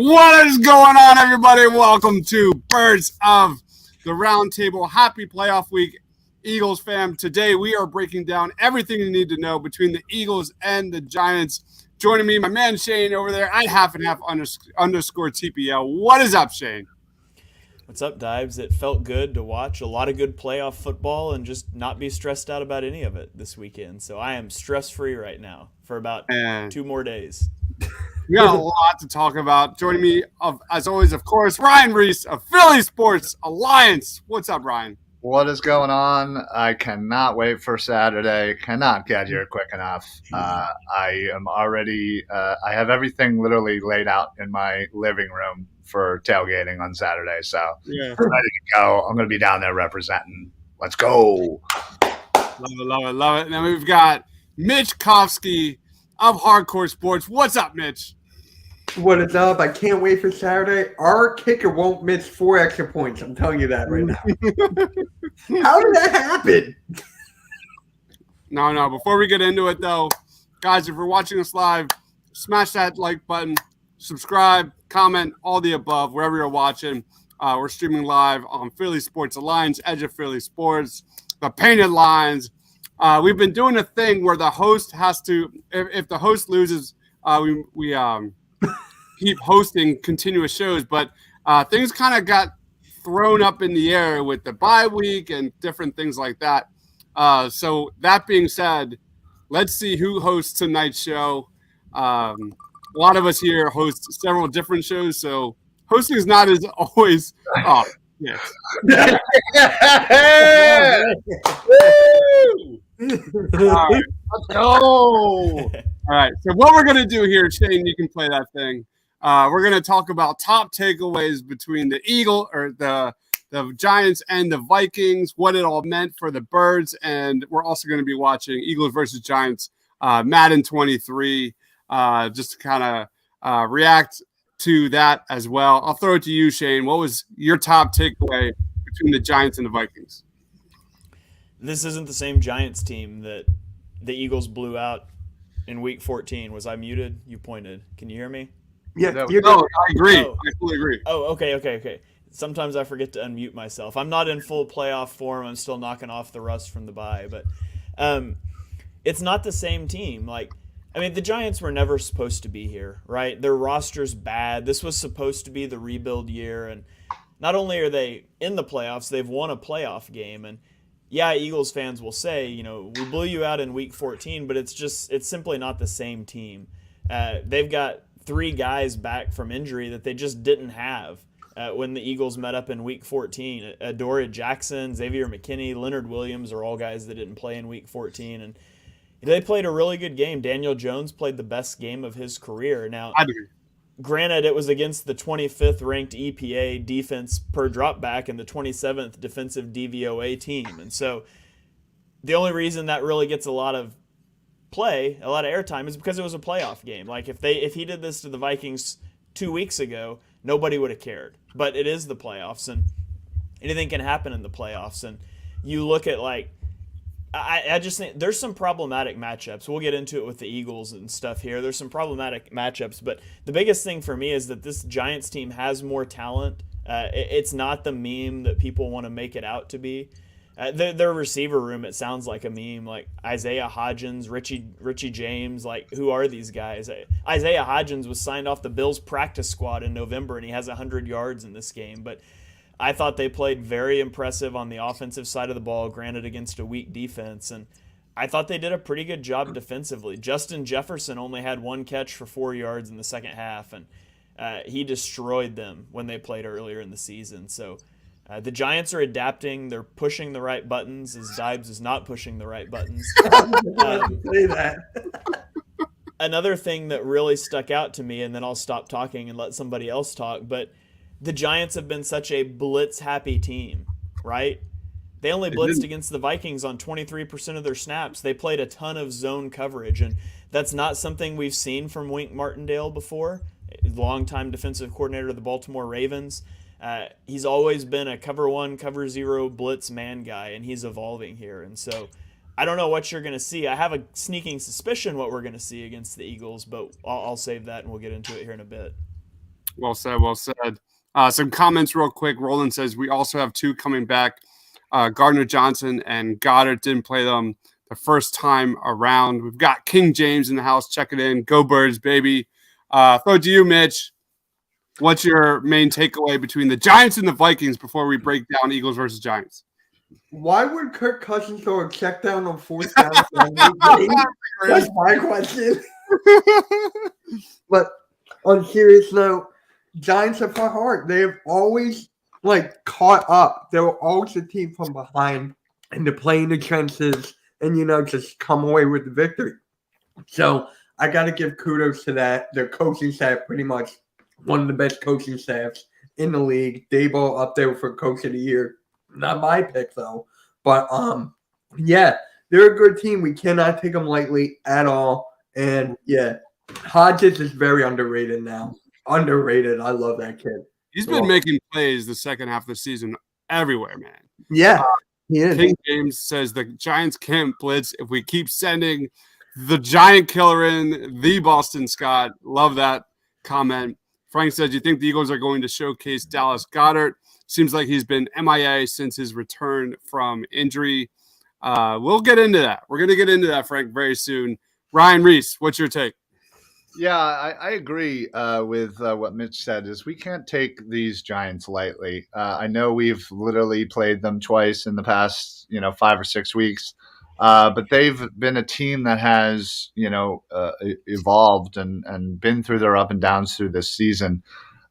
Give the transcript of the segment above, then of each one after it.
What is going on, everybody? Welcome to Birds of the Round Table. Happy playoff week, Eagles fam. Today we are breaking down everything you need to know between the Eagles and the Giants. Joining me, my man Shane over there at half and half underscore TPL. What is up, Shane? What's up, Dives? It felt good to watch a lot of good playoff football and just not be stressed out about any of it this weekend. So I am stress-free right now for about 2 more days. We got a lot to talk about. Joining me, as always, of course, Ryan Reese of Philly Sports Alliance. What's up, Ryan? What is going on? I cannot wait for Saturday. Cannot get here quick enough. I am already. I have everything literally laid out in my living room for tailgating on Saturday. So ready to go. I'm going to be down there representing. Let's go. Love it. And then we've got Mitch Kofsky of Hardcore Sports. What's up, Mitch? What is up? I can't wait for Saturday. Our kicker won't miss 4 extra points. I'm telling you that right now. How did that happen? No. Before we get into it, though, guys, if you're watching us live, smash that like button, subscribe, comment, all the above, wherever you're watching. We're streaming live on Philly Sports Alliance, Edge of Philly Sports, the Painted Lines. We've been doing a thing where the host has to, if the host loses, we keep hosting continuous shows, but things kind of got thrown up in the air with the bye week and different things like that. So that being said, let's see who hosts tonight's show. A lot of us here host several different shows, so hosting is not as always. Oh, yes. All right, let's go. All right, so what we're gonna do here, Shane, you can play that thing. We're going to talk about top takeaways between the the Giants and the Vikings, what it all meant for the Birds, and we're also going to be watching Eagles versus Giants, Madden 23, just to kind of react to that as well. I'll throw it to you, Shane. What was your top takeaway between the Giants and the Vikings? This isn't the same Giants team that the Eagles blew out in Week 14. Was I muted? You pointed. Can you hear me? Yeah, I agree. I fully agree. Oh, okay. Sometimes I forget to unmute myself. I'm not in full playoff form. I'm still knocking off the rust from the bye, but it's not the same team. The Giants were never supposed to be here, right? Their roster's bad. This was supposed to be the rebuild year, and not only are they in the playoffs, they've won a playoff game. And yeah, Eagles fans will say, we blew you out in Week 14, but it's simply not the same team. They've got 3 guys back from injury that they just didn't have when the Eagles met up in Week 14. Adoree Jackson, Xavier McKinney, Leonard Williams are all guys that didn't play in Week 14, and they played a really good game. Daniel Jones played the best game of his career. Now, granted, it was against the 25th ranked EPA defense per dropback and the 27th defensive DVOA team, and so the only reason that really gets a lot of airtime is because it was a playoff game. Like if he did this to the Vikings 2 weeks ago, nobody would have cared. But it is the playoffs, and anything can happen in the playoffs. And you look at I just think there's some problematic matchups. We'll get into it with the Eagles and stuff here. There's some problematic matchups, but the biggest thing for me is that this Giants team has more talent. It's not the meme that people want to make it out to be. Their receiver room, it sounds like a meme, like Isaiah Hodgins, Richie James. Who are these guys? Isaiah Hodgins was signed off the Bills practice squad in November, and he has 100 yards in this game. But I thought they played very impressive on the offensive side of the ball, granted against a weak defense. And I thought they did a pretty good job defensively. Justin Jefferson only had 1 catch for 4 yards in the second half, and he destroyed them when they played earlier in the season. So the Giants are adapting. They're pushing the right buttons, as Dibes is not pushing the right buttons. Say that. Another thing that really stuck out to me, and then I'll stop talking and let somebody else talk, but the Giants have been such a blitz-happy team, right? They only blitzed against the Vikings on 23% of their snaps. They played a ton of zone coverage, and that's not something we've seen from Wink Martindale before, longtime defensive coordinator of the Baltimore Ravens. He's always been a cover 1, cover 0 blitz man guy, and he's evolving here. And so I don't know what you're going to see. I have a sneaking suspicion what we're going to see against the Eagles, but I'll save that and we'll get into it here in a bit. Well said. Well said. Some comments real quick. Roland says we also have two coming back. Gardner Johnson and Goddard didn't play them the first time around. We've got King James in the house checking in. Go Birds, baby. Throw it to you, Mitch. What's your main takeaway between the Giants and the Vikings before we break down Eagles versus Giants? Why would Kirk Cousins throw a check down on fourth down? That's my question. But on a serious note, Giants have fought hard. They have always caught up. They were always a team from behind and to play in the trenches and just come away with the victory. So I got to give kudos to that. Their coaching staff, pretty much one of the best coaching staffs in the league. Daboll up there for Coach of the Year. Not my pick though, but yeah, they're a good team. We cannot take them lightly at all. And yeah, Hodges is very underrated now. Underrated. I love that kid. He's been making plays the second half of the season everywhere, man. Yeah, he is. King James says the Giants can't blitz if we keep sending the giant killer in, the Boston Scott. Love that comment. Frank says, you think the Eagles are going to showcase Dallas Goedert? Seems like he's been MIA since his return from injury. We'll get into that. We're going to get into that, Frank, very soon. Ryan Reese, what's your take? Yeah, I agree with what Mitch said. Is we can't take these Giants lightly. I know we've literally played them twice in the past, 5 or 6 weeks, but they've been a team that has, evolved and been through their up and downs through this season.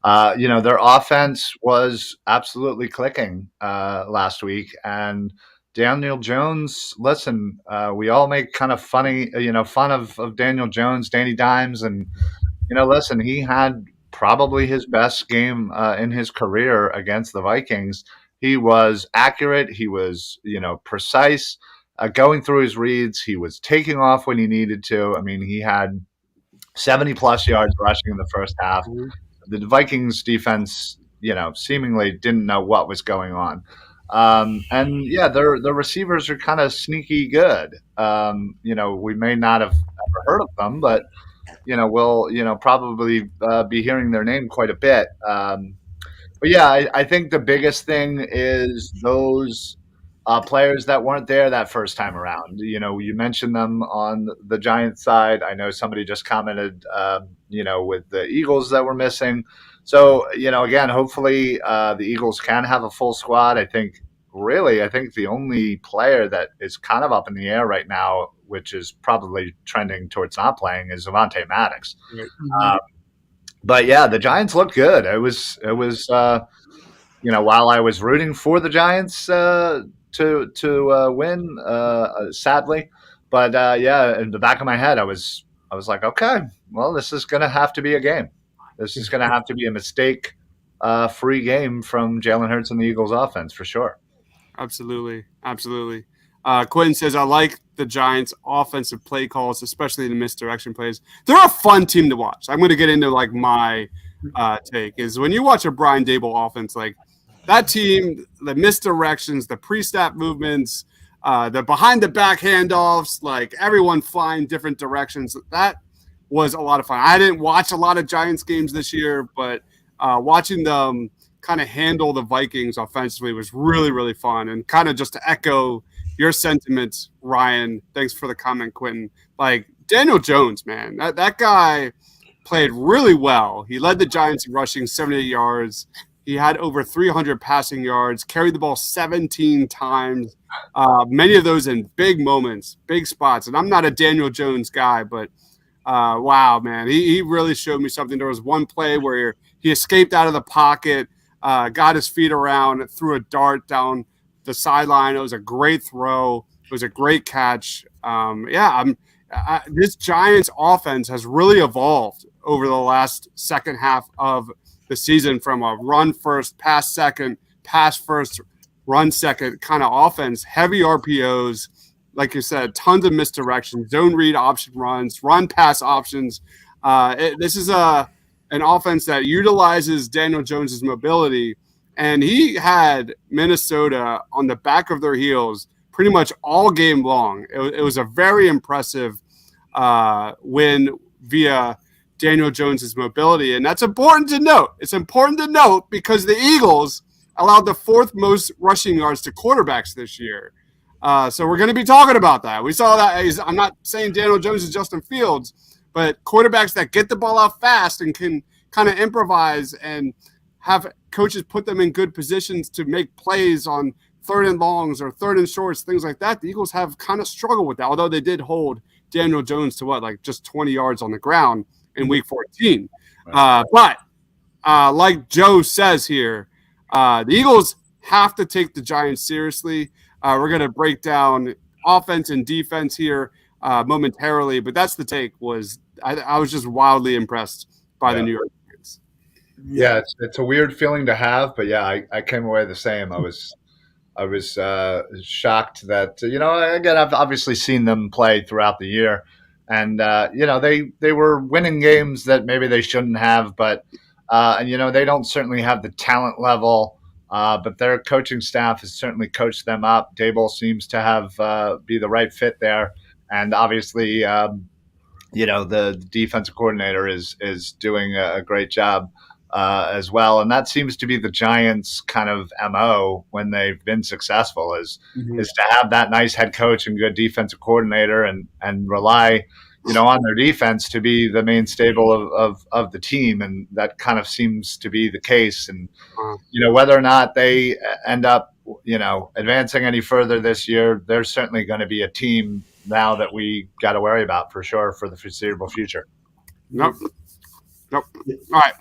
Their offense was absolutely clicking last week, and Daniel Jones, listen, we all make kind of funny, fun of Daniel Jones, Danny Dimes. And, listen, he had probably his best game in his career against the Vikings. He was accurate. He was, precise, going through his reads. He was taking off when he needed to. I mean, he had 70-plus yards rushing in the first half. The Vikings defense, seemingly didn't know what was going on. And yeah, their receivers are kind of sneaky good. We may not have ever heard of them, but we'll probably be hearing their name quite a bit. But yeah, I think the biggest thing is those players that weren't there that first time around. You mentioned them on the Giants side. I know somebody just commented, with the Eagles that were missing. So, again, hopefully the Eagles can have a full squad. I think the only player that is kind of up in the air right now, which is probably trending towards not playing, is Avonte Maddox. But yeah, the Giants looked good. It was while I was rooting for the Giants to win, sadly, but yeah, in the back of my head, I was like, okay, well, this is going to have to be a game. This is going to have to be a mistake-free game from Jalen Hurts and the Eagles' offense for sure. Absolutely. Quentin says, I like the Giants' offensive play calls, especially the misdirection plays. They're a fun team to watch. I'm going to get into my take is when you watch a Brian Daboll offense, that team, the misdirections, the pre-snap movements, the behind-the-back handoffs, everyone flying different directions. That was a lot of fun. I didn't watch a lot of Giants games this year, but watching them kind of handle the Vikings offensively was really, really fun. And kind of just to echo your sentiments, Ryan, thanks for the comment, Quentin. Daniel Jones, man, that guy played really well. He led the Giants in rushing 78 yards. He had over 300 passing yards, carried the ball 17 times, many of those in big moments, big spots. And I'm not a Daniel Jones guy, but wow, man, he really showed me something. There was one play where he escaped out of the pocket, got his feet around, threw a dart down the sideline. It was a great throw. It was a great catch. This Giants offense has really evolved over the last second half of the season from a run first, pass second, pass first, run second kind of offense, heavy RPOs, like you said, tons of misdirection, zone read option runs, run pass options. This is an offense that utilizes Daniel Jones's mobility, and he had Minnesota on the back of their heels pretty much all game long. It was a very impressive win via Daniel Jones's mobility. And that's important to note. It's important to note because the Eagles allowed the 4th most rushing yards to quarterbacks this year. So we're going to be talking about that. We saw that. I'm not saying Daniel Jones is Justin Fields, but quarterbacks that get the ball out fast and can kind of improvise and have coaches put them in good positions to make plays on 3rd and longs or 3rd and shorts, things like that. The Eagles have kind of struggled with that, although they did hold Daniel Jones to just 20 yards on the ground in week 14. But like Joe says here, the Eagles have to take the Giants seriously. We're going to break down offense and defense here momentarily, but that's the take. I was just wildly impressed by the New York Giants. Yeah, it's a weird feeling to have, but yeah, I came away the same. I was shocked that again, I've obviously seen them play throughout the year, and they were winning games that maybe they shouldn't have, but they don't certainly have the talent level. But their coaching staff has certainly coached them up. Dable seems to have be the right fit there, and obviously, the defensive coordinator is doing a great job as well. And that seems to be the Giants' kind of MO when they've been successful is to have that nice head coach and good defensive coordinator and rely on their defense to be the main stable of the team. And that kind of seems to be the case. And, whether or not they end up, advancing any further this year, there's certainly going to be a team now that we got to worry about for sure for the foreseeable future. Nope. All right.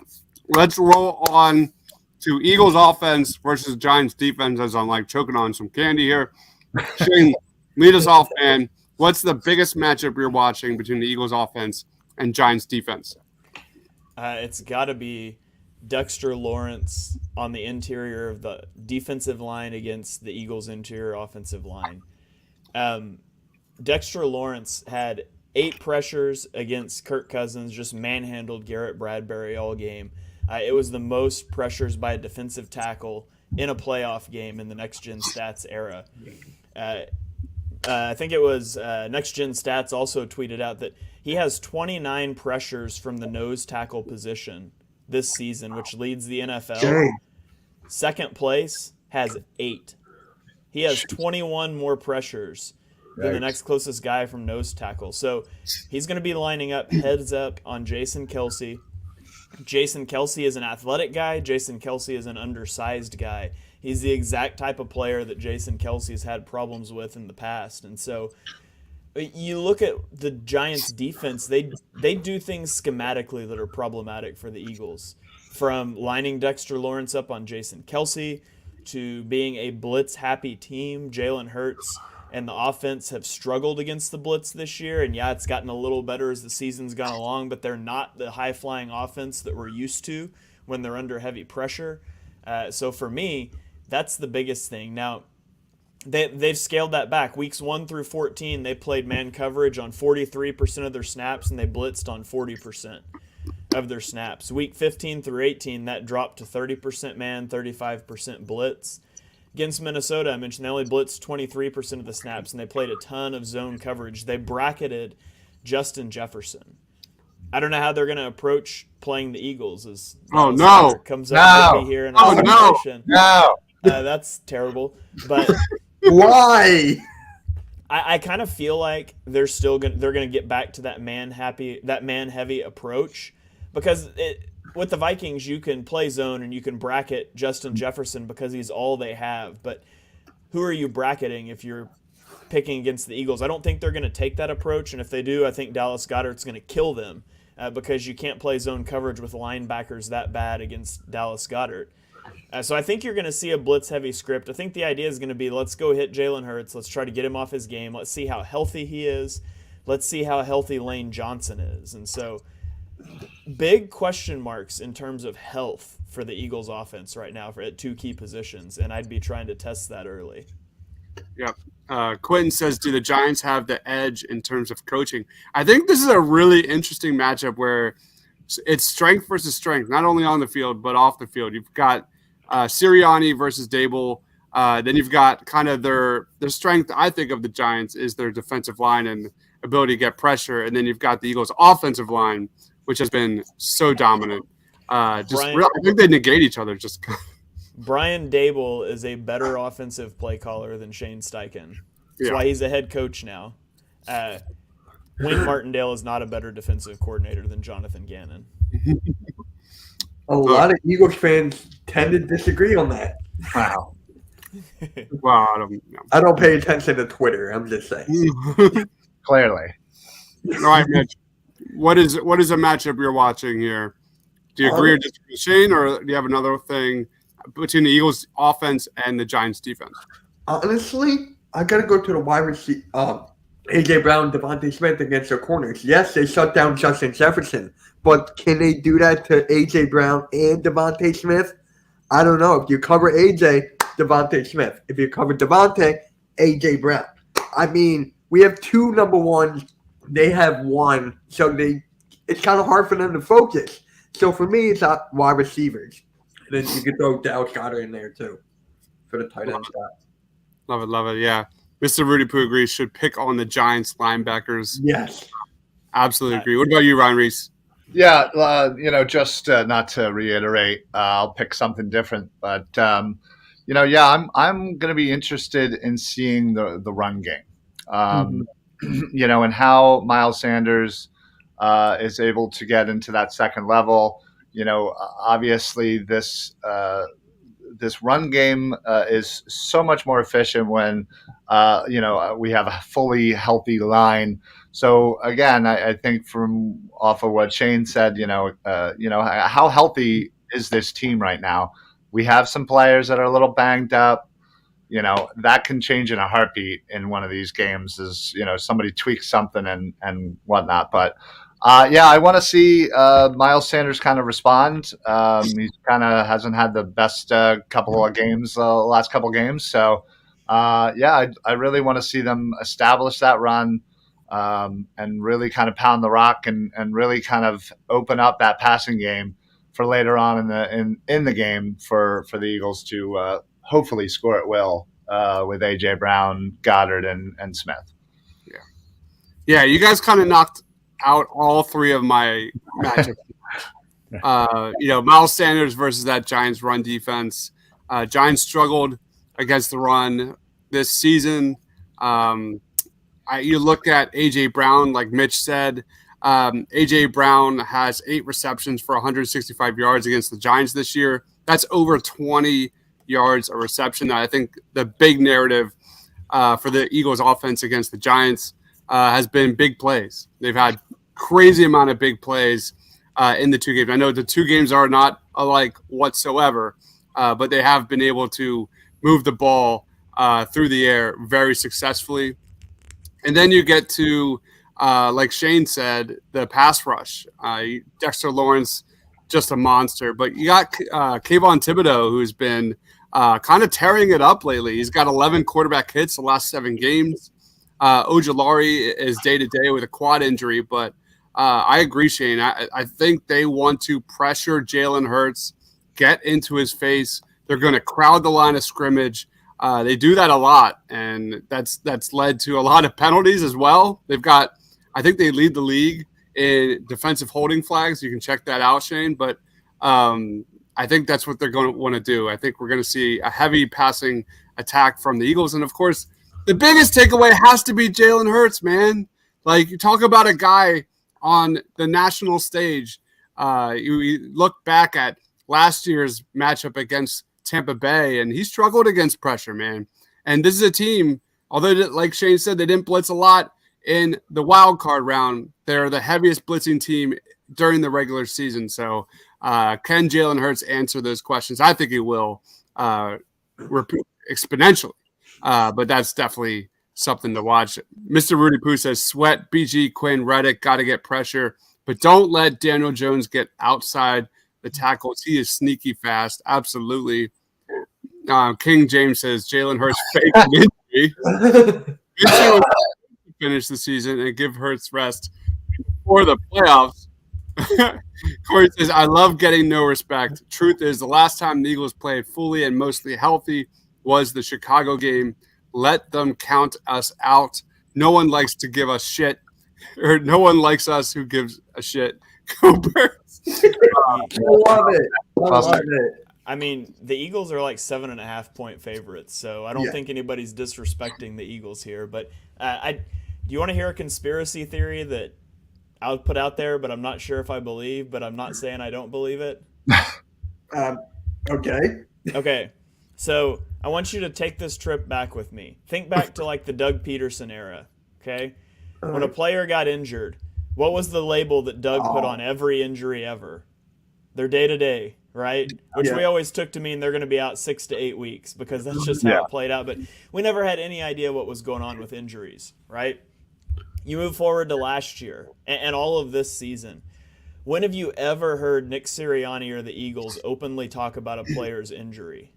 Let's roll on to Eagles offense versus Giants defense as I'm choking on some candy here. Shane, lead us off, man. What's the biggest matchup you're watching between the Eagles offense and Giants defense? It's got to be Dexter Lawrence on the interior of the defensive line against the Eagles' interior offensive line. Dexter Lawrence had 8 pressures against Kirk Cousins, just manhandled Garrett Bradbury all game. It was the most pressures by a defensive tackle in a playoff game in the Next Gen Stats era. I think it was Next Gen Stats also tweeted out that he has 29 pressures from the nose tackle position this season, which leads the NFL. Dang. Second place has 8. He has 21 more pressures than the next closest guy from nose tackle. So he's going to be lining up heads up on Jason Kelce. Jason Kelce is an athletic guy. Jason Kelce is an undersized guy. He's the exact type of player that Jason Kelce has had problems with in the past. And so you look at the Giants defense, they do things schematically that are problematic for the Eagles. From lining Dexter Lawrence up on Jason Kelce to being a blitz-happy team. Jalen Hurts and the offense have struggled against the blitz this year. And yeah, it's gotten a little better as the season's gone along, but they're not the high-flying offense that we're used to when they're under heavy pressure. So for me, that's the biggest thing. Now, they've scaled that back. Weeks 1 through 14, they played man coverage on 43% of their snaps, and they blitzed on 40% of their snaps. Week 15 through 18, that dropped to 30% man, 35% blitz. Against Minnesota, I mentioned they only blitzed 23% of the snaps, and they played a ton of zone coverage. They bracketed Justin Jefferson. I don't know how they're going to approach playing the Eagles. As comes up maybe here in isolation. That's terrible. But why? I kind of feel like they're going to get back to that man heavy approach, because with the Vikings you can play zone and you can bracket Justin Jefferson because he's all they have. But who are you bracketing if you're picking against the Eagles? I don't think they're going to take that approach, and if they do, I think Dallas Goedert's going to kill them because you can't play zone coverage with linebackers that bad against Dallas Goedert. So I think you're going to see a blitz-heavy script. I think the idea is going to be, let's go hit Jalen Hurts. Let's try to get him off his game. Let's see how healthy he is. Let's see how healthy Lane Johnson is. And so big question marks in terms of health for the Eagles offense right now at 2 key positions, and I'd be trying to test that early. Yep. Quentin says, do the Giants have the edge in terms of coaching? I think this is a really interesting matchup where it's strength versus strength, not only on the field but off the field. You've got Sirianni versus Dable. Then you've got kind of their strength, I think, of the Giants is their defensive line and ability to get pressure. And then you've got the Eagles' offensive line which has been so dominant. I Brian- think they negate each other. Just Brian Dable is a better offensive play caller than Shane Steichen. That's Yeah. why he's a head coach now. Wink Martindale is not a better defensive coordinator than Jonathan Gannon. A lot of Eagles fans tend to disagree on that. Wow. wow, I don't know. I don't pay attention to Twitter. I'm just saying. Clearly. All right, Mitch. What is a matchup you're watching here? Do you agree or disagree with Shane, or do you have another thing between the Eagles' offense and the Giants' defense? Honestly, I gotta go to the wide receiver. AJ Brown, Devontae Smith against their corners. Yes, they shut down Justin Jefferson, but can they do that to AJ Brown and Devontae Smith? I don't know. If you cover AJ, Devontae Smith. If you cover Devontae, AJ Brown. I mean, we have two number ones. They have one, so it's kind of hard for them to focus. So for me, it's wide receivers. And then you could throw Dallas Goedert in there too for the tight end spot. Love it. Yeah. Mr. Rudy Poo agrees, should pick on the Giants linebackers. Yes. Absolutely agree. What about you, Ryan Reese? Yeah, just not to reiterate, I'll pick something different, but I'm going to be interested in seeing the run game, and how Miles Sanders is able to get into that second level. Obviously this run game is so much more efficient when we have a fully healthy line. So again, I think from off of what Shane said, how healthy is this team right now? We have some players that are a little banged up. That can change in a heartbeat in one of these games. As somebody tweaks something and whatnot. But I want to see Miles Sanders kind of respond. He kind of hasn't had the best couple of games, last couple of games. So I really want to see them establish that run. And really kind of pound the rock and really kind of open up that passing game for later on in the game for the Eagles to hopefully score at will with AJ Brown, Goddard, and Smith. Yeah, you guys kind of knocked out all three of my matchups. Miles Sanders versus that Giants run defense. Giants struggled against the run this season. You look at A.J. Brown, like Mitch said. A.J. Brown has 8 receptions for 165 yards against the Giants this year. That's over 20 yards a reception. I think the big narrative for the Eagles offense against the Giants has been big plays. They've had crazy amount of big plays in the two games. I know the two games are not alike whatsoever, but they have been able to move the ball through the air very successfully. And then you get to, like Shane said, the pass rush. Dexter Lawrence, just a monster. But you got Kayvon Thibodeau, who's been kind of tearing it up lately. He's got 11 quarterback hits the last 7 games. Ojulari is day-to-day with a quad injury. But I agree, Shane. I think they want to pressure Jalen Hurts, get into his face. They're going to crowd the line of scrimmage. They do that a lot, and that's led to a lot of penalties as well. I think they lead the league in defensive holding flags. You can check that out, Shane. But I think that's what they're going to want to do. I think we're going to see a heavy passing attack from the Eagles. And, of course, the biggest takeaway has to be Jalen Hurts, man. Like, you talk about a guy on the national stage. You look back at last year's matchup against Tampa Bay, and he struggled against pressure, man. And this is a team, although, like Shane said, they didn't blitz a lot in the wild card round. They're the heaviest blitzing team during the regular season. So can Jalen Hurts answer those questions? I think he will exponentially, but that's definitely something to watch. Mr. Rudy Poo says, Sweat, BG, Quinn, Reddick, got to get pressure, but don't let Daniel Jones get outside the tackles. He is sneaky fast. Absolutely. King James says Jalen Hurts fake an injury. Finish the season and give Hurts rest for the playoffs. Corey says, I love getting no respect. Truth is, the last time the Eagles played fully and mostly healthy was the Chicago game. Let them count us out. No one likes to give us shit, or no one likes us who gives a shit. Go Birds. I love it. I love it. I mean, the Eagles are like 7.5-point favorites, so I don't think anybody's disrespecting the Eagles here. But do you want to hear a conspiracy theory that I would put out there, but I'm not sure if I believe, but I'm not saying I don't believe it? Okay. Okay. So I want you to take this trip back with me. Think back to like the Doug Peterson era, okay? When a player got injured, what was the label that Doug put on every injury ever? Their day-to-day, right? Which we always took to mean they're going to be out 6 to 8 weeks because that's just how it played out. But we never had any idea what was going on with injuries, right? You move forward to last year and all of this season. When have you ever heard Nick Sirianni or the Eagles openly talk about a player's injury?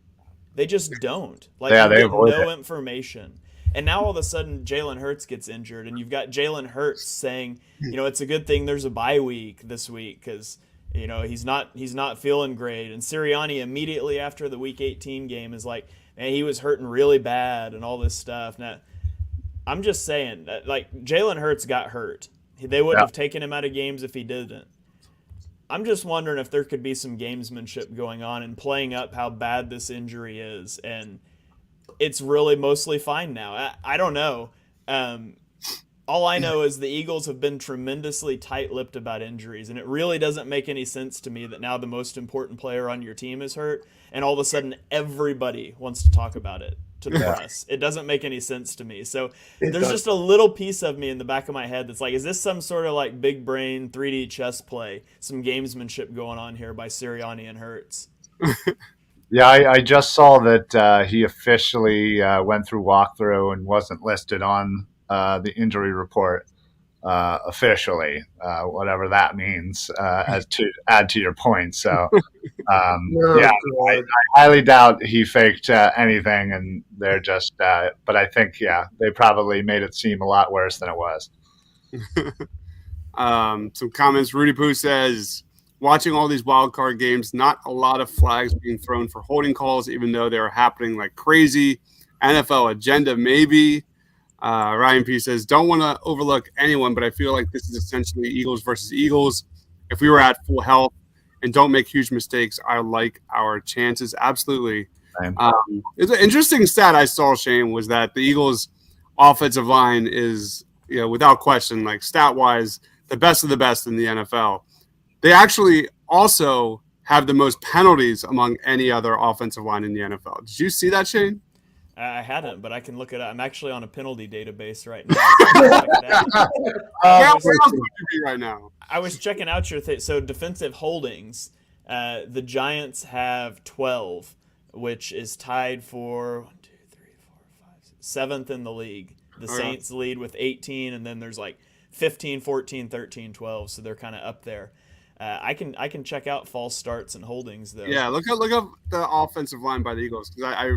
They just don't. Like, you get no information. And now all of a sudden Jalen Hurts gets injured, and you've got Jalen Hurts saying, it's a good thing there's a bye week this week because he's not feeling great. And Sirianni immediately after the Week 18 game is like, man, he was hurting really bad and all this stuff. Now, I'm just saying that, like, Jalen Hurts got hurt. They wouldn't have taken him out of games if he didn't. I'm just wondering if there could be some gamesmanship going on and playing up how bad this injury is. And it's really mostly fine now. I don't know. All I know is the Eagles have been tremendously tight-lipped about injuries, and it really doesn't make any sense to me that now the most important player on your team is hurt, and all of a sudden everybody wants to talk about it to the press. It doesn't make any sense to me. So there's just a little piece of me in the back of my head that's like, is this some sort of like big brain 3D chess play, some gamesmanship going on here by Sirianni and Hurts? Yeah, I just saw that he officially went through walkthrough and wasn't listed on the injury report officially, whatever that means, as to add to your point. So, I highly doubt he faked anything, and they're just. But I think, they probably made it seem a lot worse than it was. Some comments. Rudy Poo says, watching all these wild card games, not a lot of flags being thrown for holding calls, even though they're happening like crazy. NFL agenda, maybe. Ryan P says, don't want to overlook anyone, but I feel like this is essentially Eagles versus Eagles. If we were at full health and don't make huge mistakes, I like our chances. Absolutely. It's an interesting stat I saw, Shane, was that the Eagles' offensive line is, without question, like stat-wise, the best of the best in the NFL. They actually also have the most penalties among any other offensive line in the NFL. Did you see that, Shane? I hadn't, but I can look it up. I'm actually on a penalty database right now. Where else would you be right now? I was checking out your thing. So defensive holdings, the Giants have 12, which is tied for 7th in the league. The Saints lead with 18, and then there's like 15, 14, 13, 12. So they're kind of up there. I can check out false starts and holdings though. Yeah, look up the offensive line by the Eagles because I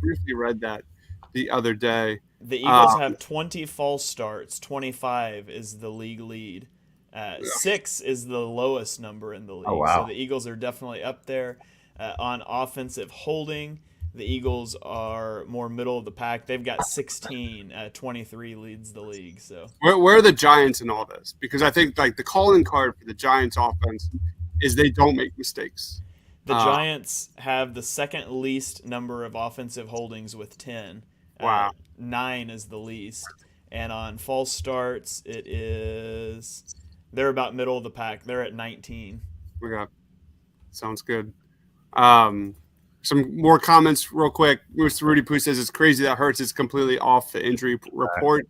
briefly read that the other day. The Eagles have 20 false starts. 25 is the league lead. 6 is the lowest number in the league. Oh, wow. So the Eagles are definitely up there. On offensive holding, the Eagles are more middle of the pack. They've got 16. 23 leads the league. So where are the Giants in all this? Because I think like the calling card for the Giants offense is they don't make mistakes. The Giants have the second least number of offensive holdings with 10. Wow. 9 is the least. And on false starts, they're about middle of the pack. They're at 19. Okay. Sounds good. Some more comments real quick. Mr. Rudy Poo says it's crazy that Hurts is completely off the injury report.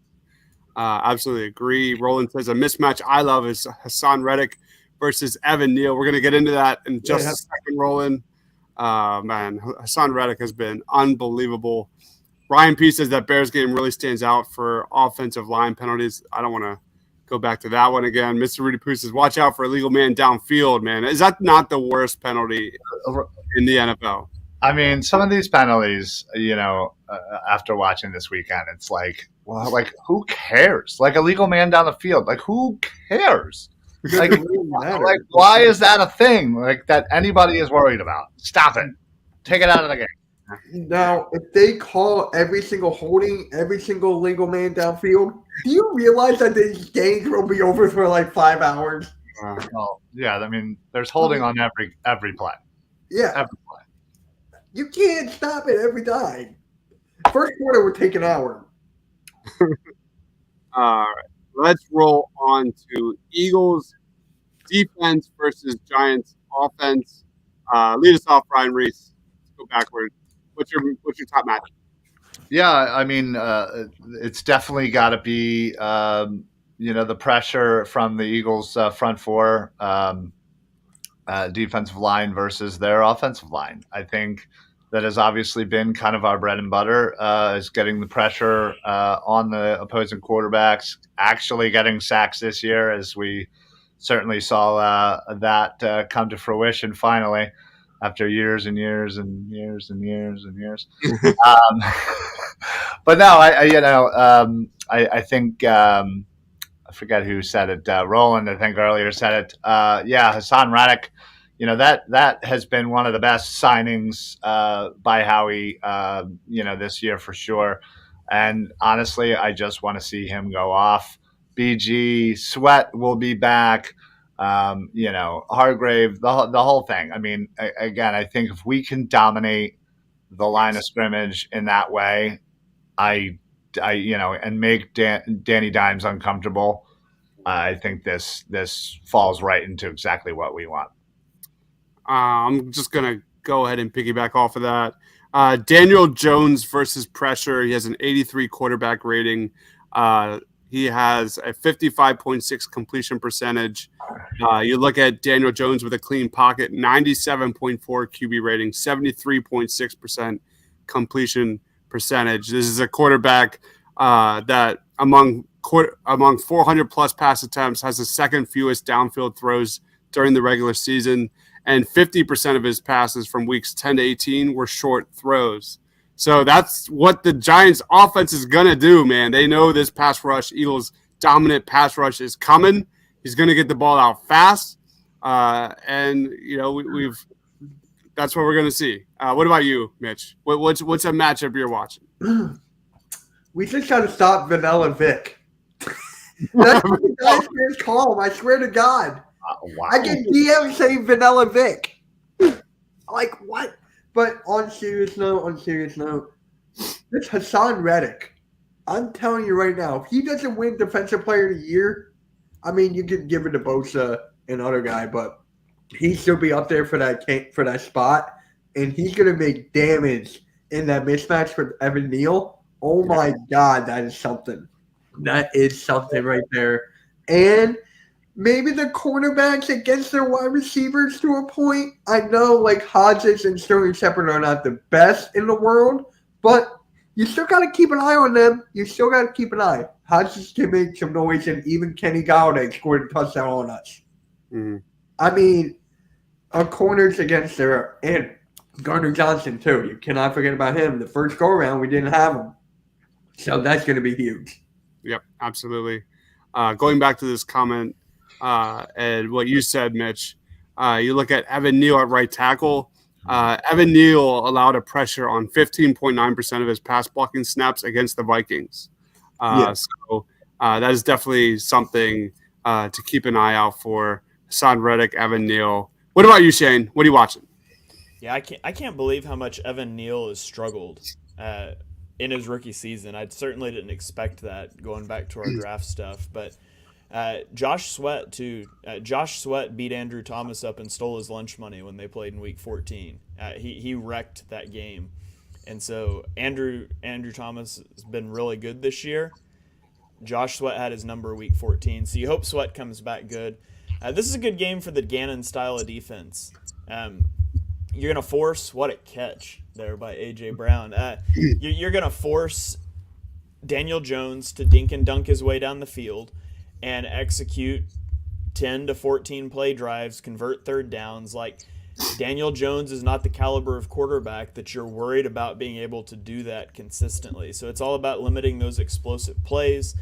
Absolutely agree. Roland says a mismatch I love is Hassan Reddick versus Evan Neal. We're going to get into that in just a second, Roland. Man, Hassan Reddick has been unbelievable. Ryan P says that Bears game really stands out for offensive line penalties. I don't want to go back to that one again. Mr. Rudy Poo says, watch out for illegal man downfield, man. Is that not the worst penalty in the NFL? I mean, some of these penalties, after watching this weekend, it's like, well, like, who cares? Like, illegal man down the field. Like, who cares? Like, why is that a thing? Like, that anybody is worried about? Stop it. Take it out of the game. Now, if they call every single holding, every single legal man downfield, do you realize that these games will be over for like 5 hours? Well, yeah, I mean, there's holding on every play. Yeah, Every play. you can't stop it every time. First quarter would take an hour. All right, let's roll on to Eagles defense versus Giants offense. Lead us off, Brian Reese. Let's go backward. What's your top match? Yeah, I mean, it's definitely got to be, the pressure from the Eagles' front four defensive line versus their offensive line. I think that has obviously been kind of our bread and butter, is getting the pressure on the opposing quarterbacks, actually getting sacks this year, as we certainly saw that come to fruition finally after years and years and years and years and years. But no, I think I forget who said it. Roland, I think earlier said it. Yeah, Hassan Reddick. That has been one of the best signings by Howie. This year for sure. And honestly, I just want to see him go off. BG Sweat will be back. Hargrave, the whole thing. I mean, again, I think if we can dominate the line of scrimmage in that way, and make Danny Dimes uncomfortable, I think this falls right into exactly what we want. I'm just gonna go ahead and piggyback off of that. Daniel Jones versus pressure. He has an 83 quarterback rating. He has a 55.6 completion percentage. You look at Daniel Jones with a clean pocket, 97.4 QB rating, 73.6% completion percentage. This is a quarterback that among 400 plus pass attempts has the second fewest downfield throws during the regular season, and 50% of his passes from weeks 10 to 18 were short throws. So that's what the Giants offense is going to do, man. They know this pass rush, Eagles dominant pass rush is coming. He's going to get the ball out fast. And we've that's what we're going to see. What about you, Mitch? What's a matchup you're watching? We just got to stop Vanilla Vic. That's what the Giants fans call him. I swear to God. Wow. I get DMs saying Vanilla Vic. Like, what? But on serious note, this Hassan Reddick, I'm telling you right now, if he doesn't win Defensive Player of the Year, I mean, you could give it to Bosa and other guy, but he should be up there for that spot, and he's going to make damage in that mismatch with Evan Neal. Oh, my God, that is something. That is something right there. And maybe the cornerbacks against their wide receivers to a point. I know like Hodges and Sterling Shepard are not the best in the world, but you still got to keep an eye on them. You still got to keep an eye. Hodges can make some noise, and even Kenny Galladay scored a touchdown on us. Mm-hmm. I mean, our corners against their – and Gardner Johnson too. You cannot forget about him. The first go-around, we didn't have him. So that's going to be huge. Yep, absolutely. Going back to this comment, and what you said, Mitch, you look at Evan Neal at right tackle. Evan Neal allowed a pressure on 15.9% of his pass blocking snaps against the Vikings. So that is definitely something to keep an eye out for. Hassan Reddick, Evan Neal. What about you, Shane? What are you watching? Yeah, I can't believe how much Evan Neal has struggled in his rookie season. I certainly didn't expect that going back to our draft stuff, but Josh Sweat beat Andrew Thomas up and stole his lunch money when they played in Week 14. He wrecked that game, and so Andrew Thomas has been really good this year. Josh Sweat had his number Week 14, so you hope Sweat comes back good. This is a good game for the Gannon style of defense. You're gonna force what a catch there by AJ Brown. You're gonna force Daniel Jones to dink and dunk his way down the field and execute 10 to 14 play drives, convert third downs. Like, Daniel Jones is not the caliber of quarterback that you're worried about being able to do that consistently. So it's all about limiting those explosive plays.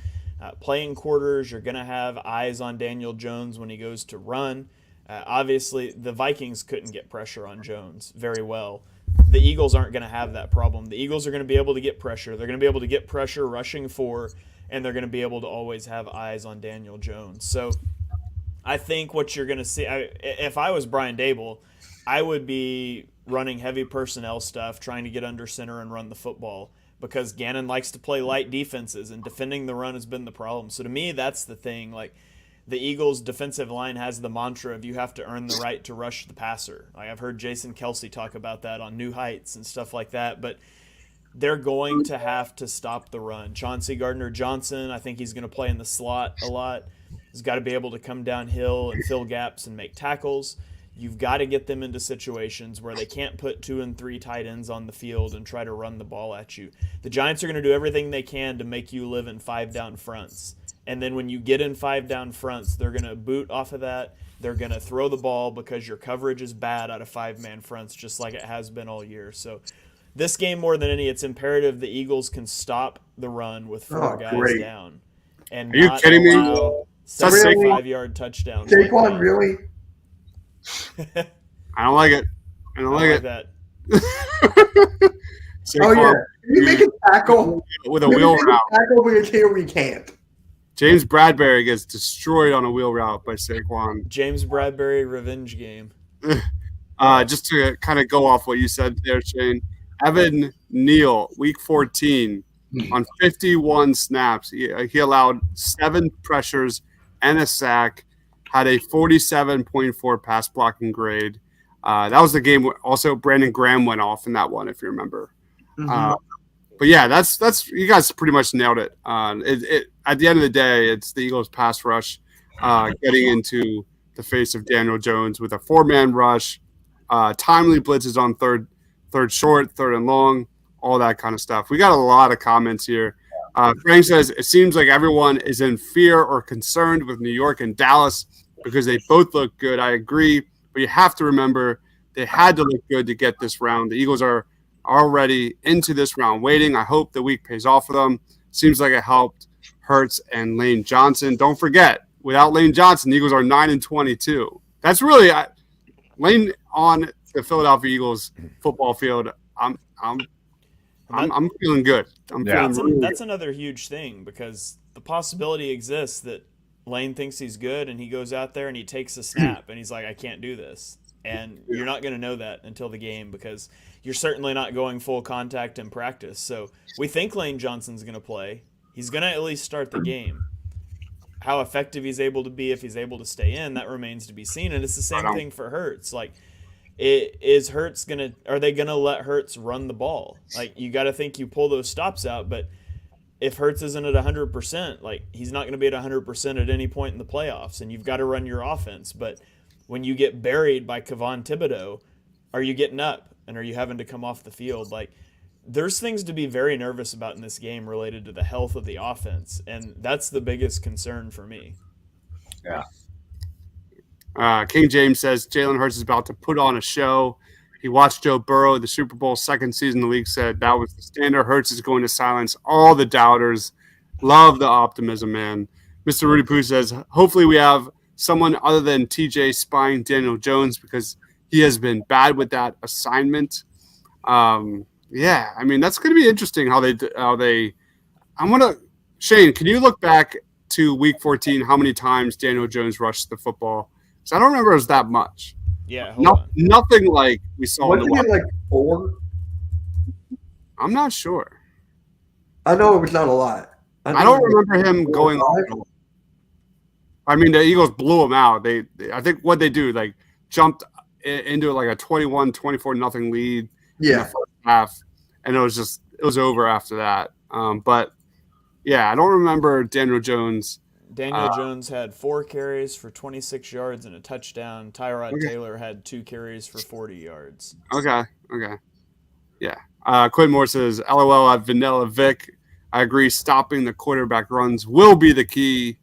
Playing quarters, you're going to have eyes on Daniel Jones when he goes to run. Obviously, the Vikings couldn't get pressure on Jones very well. The Eagles aren't going to have that problem. The Eagles are going to be able to get pressure. They're going to be able to get pressure rushing for, and they're going to be able to always have eyes on Daniel Jones. So I think what you're going to see, if I was Brian Dable, I would be running heavy personnel stuff, trying to get under center and run the football, because Gannon likes to play light defenses, and defending the run has been the problem. So to me, that's the thing. Like, the Eagles' defensive line has the mantra of you have to earn the right to rush the passer. Like, I've heard Jason Kelsey talk about that on New Heights and stuff like that, but they're going to have to stop the run. Chauncey Gardner-Johnson, I think he's going to play in the slot a lot. He's got to be able to come downhill and fill gaps and make tackles. You've got to get them into situations where they can't put 2 and 3 tight ends on the field and try to run the ball at you. The Giants are going to do everything they can to make you live in 5-down fronts. And then when you get in 5-down fronts, they're going to boot off of that. They're going to throw the ball because your coverage is bad out of 5-man fronts, just like it has been all year. So this game, more than any, it's imperative the Eagles can stop the run with 4 guys down. And are you kidding me? 75-yard touchdowns. Saquon, like really? I don't like it. I don't like it. That. Oh, yeah. Can you make a tackle? With a wheel route. Tackle, but here we can't. James Bradbury gets destroyed on a wheel route by Saquon. James Bradbury revenge game. Just to kind of go off what you said there, Shane. Evan Neal, week 14, on 51 snaps. He allowed 7 pressures and a sack, had a 47.4 pass blocking grade. That was the game where also Brandon Graham went off in that one, if you remember. But yeah, that's you guys pretty much nailed it. At the end of the day, it's the Eagles pass rush getting into the face of Daniel Jones with a 4-man rush, timely blitzes on third short, third and long, all that kind of stuff. We got a lot of comments here. Frank says, it seems like everyone is in fear or concerned with New York and Dallas because they both look good. I agree, but you have to remember they had to look good to get this round. The Eagles are already into this round waiting. I hope the week pays off for them. Seems like it helped Hurts and Lane Johnson. Don't forget, without Lane Johnson, the Eagles are 9-22. That's really Lane on the Philadelphia Eagles football field. I'm feeling good. That's another huge thing, because the possibility exists that Lane thinks he's good and he goes out there and he takes a snap and he's like, I can't do this. And you're not going to know that until the game, because you're certainly not going full contact in practice. So we think Lane Johnson's going to play. He's going to at least start the game. How effective he's able to be, if he's able to stay in, that remains to be seen. And it's the same thing for Hurts. Like, are they going to let Hurts run the ball? Like, you got to think you pull those stops out, but if Hurts isn't at 100%, like, he's not going to be at 100% at any point in the playoffs, and you've got to run your offense. But when you get buried by Kayvon Thibodeau, are you getting up and are you having to come off the field? Like, there's things to be very nervous about in this game related to the health of the offense, and that's the biggest concern for me. Yeah. King James says Jalen Hurts is about to put on a show. He watched Joe Burrow, the Super Bowl second season of the league, said that was the standard. Hurts is going to silence all the doubters. Love the optimism, man. Mr. Rudy Poo says, hopefully we have someone other than TJ spying Daniel Jones, because he has been bad with that assignment. Yeah, I mean, that's going to be interesting how they I want to – Shane, can you look back to week 14, how many times Daniel Jones rushed the football? Because I don't remember it was that much. Yeah, nothing like we saw in the Wasn't it like 4? I'm not sure. I know it was not a lot. I don't remember him going off. I mean, the Eagles blew him out. I think what they do, like, jumped into like a 21-24 nothing lead in the first half, and it was over after that. But yeah, I don't remember Daniel Jones. Daniel Jones had 4 carries for 26 yards and a touchdown. Tyrod Taylor had 2 carries for 40 yards. Okay. Yeah. Quinn Moore says, LOL at Vanilla Vic. I agree. Stopping the quarterback runs will be the key.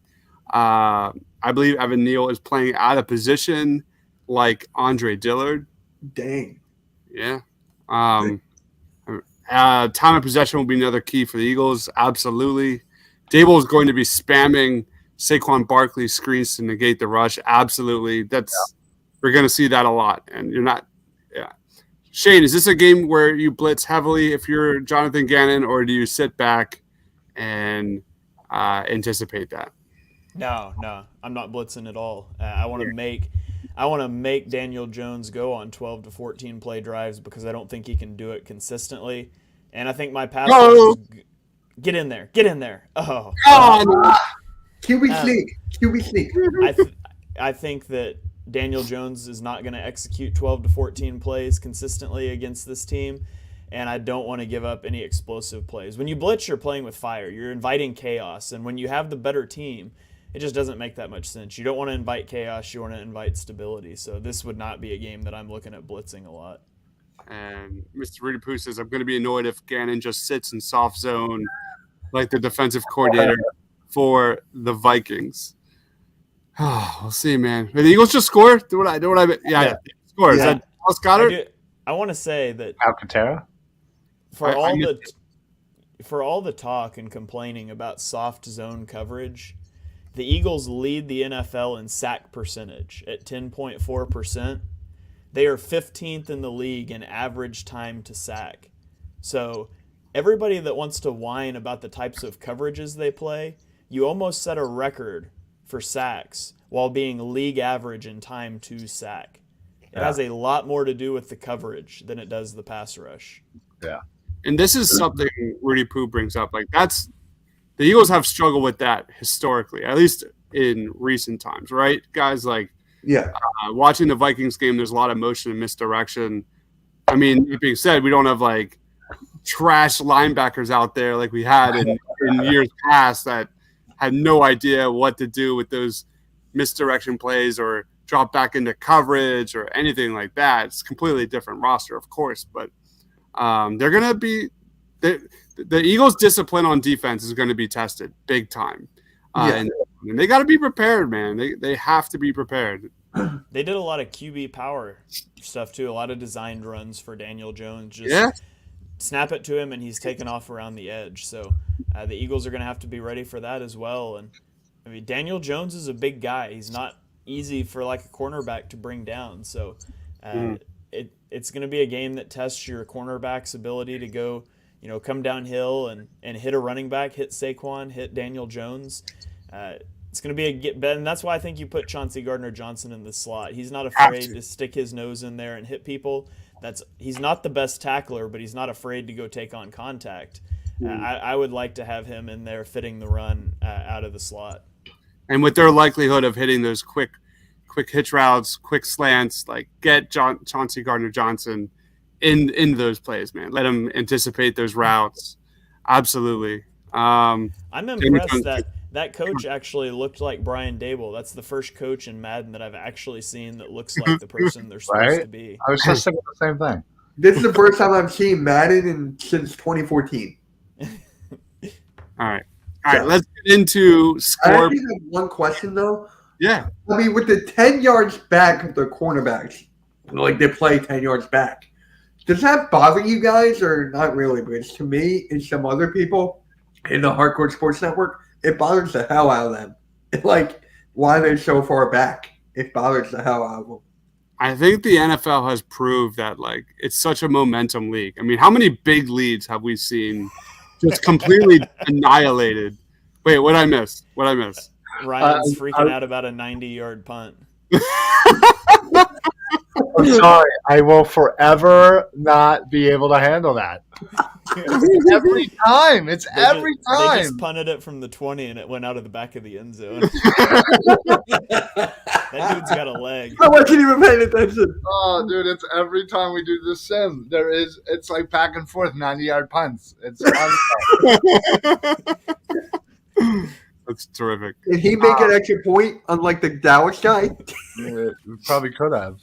I believe Evan Neal is playing out of position like Andre Dillard. Dang. Yeah. Time of possession will be another key for the Eagles. Absolutely. Dable is going to be spamming Saquon Barkley screens to negate the rush. Absolutely. We're going to see that a lot. And you're not. Yeah. Shane, is this a game where you blitz heavily if you're Jonathan Gannon, or do you sit back and anticipate that? No, I'm not blitzing at all. I want to make Daniel Jones go on 12 to 14 play drives because I don't think he can do it consistently. And I think my pass rush is get in there. Oh, QB sneak. I think that Daniel Jones is not going to execute 12 to 14 plays consistently against this team, and I don't want to give up any explosive plays. When you blitz, you're playing with fire. You're inviting chaos, and when you have the better team, it just doesn't make that much sense. You don't want to invite chaos. You want to invite stability. So this would not be a game that I'm looking at blitzing a lot. And Mr. Rudy Poo says, I'm going to be annoyed if Gannon just sits in soft zone like the defensive coordinator for the Vikings. Oh, we'll see, man. Did the Eagles just score? Yeah. Score. Is that Dallas Goedert? I want to say that Alcantara? for all the talk and complaining about soft zone coverage, the Eagles lead the NFL in sack percentage at 10.4%. They are 15th in the league in average time to sack. So everybody that wants to whine about the types of coverages they play, you almost set a record for sacks while being league average in time to sack. It has a lot more to do with the coverage than it does the pass rush. Yeah. And this is something Rudy Poo brings up. Like the Eagles have struggled with that historically, at least in recent times, right? Guys, watching the Vikings game, there's a lot of motion and misdirection. I mean, that being said, we don't have like trash linebackers out there like we had in years past that had no idea what to do with those misdirection plays or drop back into coverage or anything like that. It's a completely different roster, of course, but they're going to be the Eagles' discipline on defense is going to be tested big time. And they got to be prepared, man. They have to be prepared. They did a lot of QB power stuff too, a lot of designed runs for Daniel Jones. Just snap it to him and he's taken off around the edge. So the Eagles are going to have to be ready for that as well. And I mean, Daniel Jones is a big guy. He's not easy for like a cornerback to bring down. So it's going to be a game that tests your cornerback's ability to go, come downhill and hit a running back, hit Saquon, hit Daniel Jones. It's going to be and that's why I think you put Chauncey Gardner-Johnson in the slot. He's not afraid to stick his nose in there and hit people. He's not the best tackler, but he's not afraid to go take on contact. I would like to have him in there fitting the run out of the slot. And with their likelihood of hitting those quick hitch routes, quick slants, like get Chauncey Gardner-Johnson in those plays, man. Let him anticipate those routes. Absolutely. I'm impressed that coach actually looked like Brian Dable. That's the first coach in Madden that I've actually seen that looks like the person they're supposed to be. I was just thinking the same thing. This is the first time I've seen Madden since 2014. All right, let's get into score. I actually have one question, though. Yeah. I mean, with the 10 yards back of the cornerbacks, like they play 10 yards back, does that bother you guys or not really? Because to me and some other people in the Hardcore Sports Network, it bothers the hell out of them. Like, why they're so far back, it bothers the hell out of them. I think the NFL has proved that, like, it's such a momentum league. I mean, how many big leads have we seen just completely annihilated? Wait, what'd I miss? Ryan's freaking out about a 90-yard punt. I'm sorry. I will forever not be able to handle that. Every time. They just punted it from the 20 and it went out of the back of the end zone. That dude's got a leg. I wasn't even paying attention. Oh, dude, it's every time we do the sim. It's like back and forth 90-yard punts. It's That's terrific. Did he make an extra point unlike the Dallas guy? We probably could have.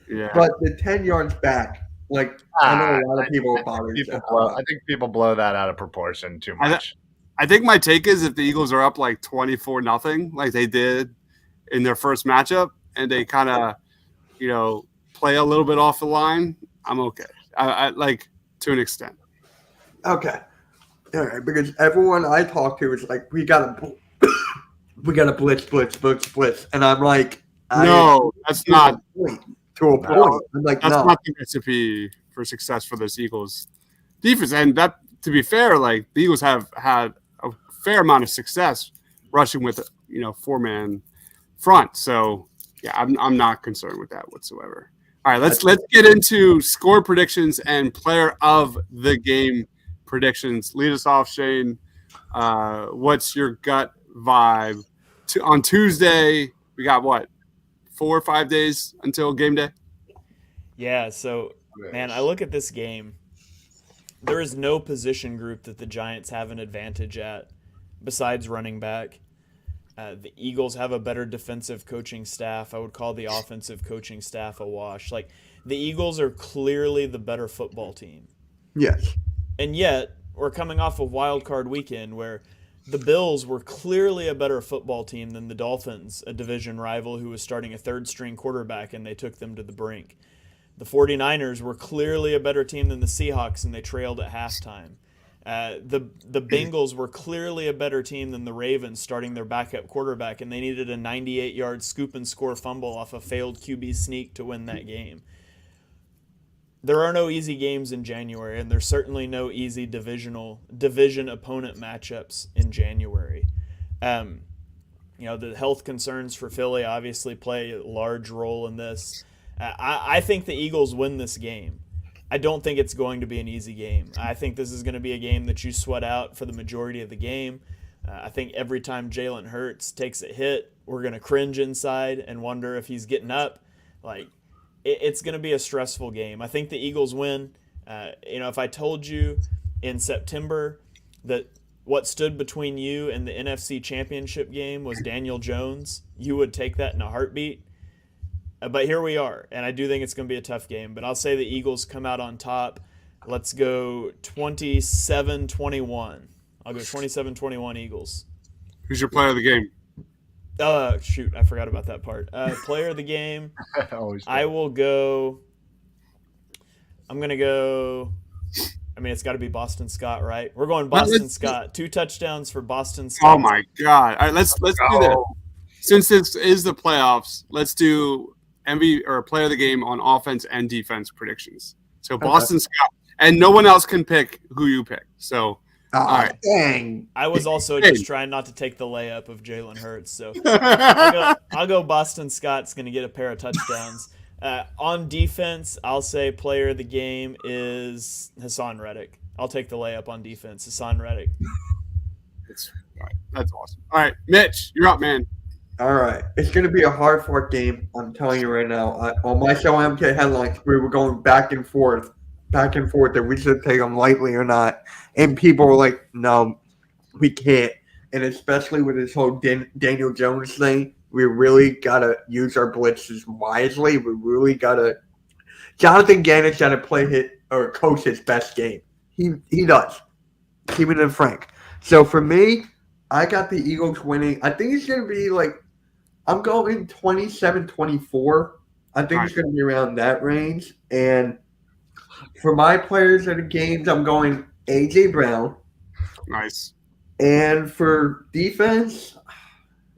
Yeah. But the 10 yards back, like, I know a lot of people bother. I think people blow that out of proportion too much. I think my take is if the Eagles are up like 24-0, like they did in their first matchup, and they kind of, play a little bit off the line, I'm okay. I like to an extent. Okay. All right, because everyone I talk to is like, we gotta blitz, and I'm like, no, that's not to a point. I'm like, that's not the recipe for success for this Eagles defense. And that, to be fair, like the Eagles have had a fair amount of success rushing with 4-man front. So yeah, I'm not concerned with that whatsoever. All right, let's get into score predictions and player of the game predictions. Lead us off, Shane. What's your gut vibe? On Tuesday, we got what, 4 or 5 days until game day? Yeah, so, man, I look at this game. There is no position group that the Giants have an advantage at besides running back. The Eagles have a better defensive coaching staff. I would call the offensive coaching staff a wash. Like, the Eagles are clearly the better football team. Yes. And yet, we're coming off of Wild Card Weekend where the Bills were clearly a better football team than the Dolphins, a division rival who was starting a third-string quarterback, and they took them to the brink. The 49ers were clearly a better team than the Seahawks, and they trailed at halftime. The Bengals were clearly a better team than the Ravens, starting their backup quarterback, and they needed a 98-yard scoop and score fumble off a failed QB sneak to win that game. There are no easy games in January, and there's certainly no easy division opponent matchups in January. The health concerns for Philly obviously play a large role in this. I think the Eagles win this game. I don't think it's going to be an easy game. I think this is going to be a game that you sweat out for the majority of the game. I think every time Jalen Hurts takes a hit, we're going to cringe inside and wonder if he's getting up. It's going to be a stressful game. I think the Eagles win. If I told you in September that what stood between you and the NFC Championship game was Daniel Jones, you would take that in a heartbeat. But here we are, and I do think it's going to be a tough game. But I'll say the Eagles come out on top. Let's go 27-21. I'll go 27-21 Eagles. Who's your player of the game? Shoot, I forgot about that part. Player of the game, I will go – I'm going to go – it's got to be Boston Scott, right? We're going Boston Scott. 2 touchdowns for Boston Scott. Oh, my God. All right, let's do that. Since this is the playoffs, let's do player of the game on offense and defense predictions. So Boston Scott, and no one else can pick who you pick. So, all right. Dang. I was also just trying not to take the layup of Jalen Hurts. So I'll go Boston Scott's going to get a pair of touchdowns. On defense, I'll say player of the game is Hassan Reddick. I'll take the layup on defense. Hassan Reddick. That's awesome. All right, Mitch, you're up, man. All right. It's going to be a hard-fought game. I'm telling you right now. On my show, MK Headlines, we were going back and forth that we should take them lightly or not. And people were like, no, we can't. And especially with this whole Daniel Jones thing, we really got to use our blitzes wisely. We really got to – Jonathan Gannon's got to coach his best game. He does. Keeping it frank. So for me, I got the Eagles winning. I think it's going to be I'm going 27-24. I think it's going to be around that range. And for my players of the games, I'm going A.J. Brown. Nice. And for defense,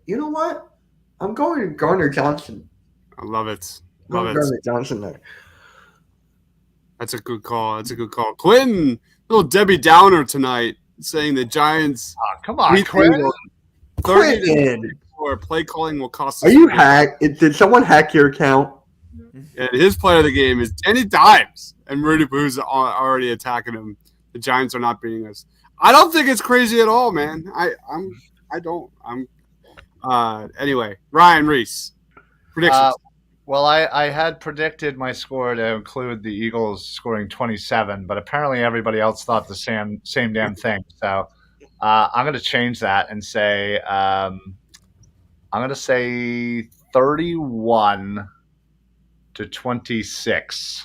you know what? I'm going to Garner Johnson. I love it. Garner Johnson there. That's a good call. Quentin, little Debbie Downer tonight, saying the Giants. Oh, come on, Quentin. Or play calling will cost us. Are you hacked? Did someone hack your account? And his player of the game is Danny Dimes, and Rudy Boo's already attacking him. The Giants are not beating us. I don't think it's crazy at all, man. Anyway, Ryan Reese, predictions. Well, I had predicted my score to include the Eagles scoring 27, but apparently everybody else thought the same damn thing. So I'm going to change that and say I'm going to say 31-26.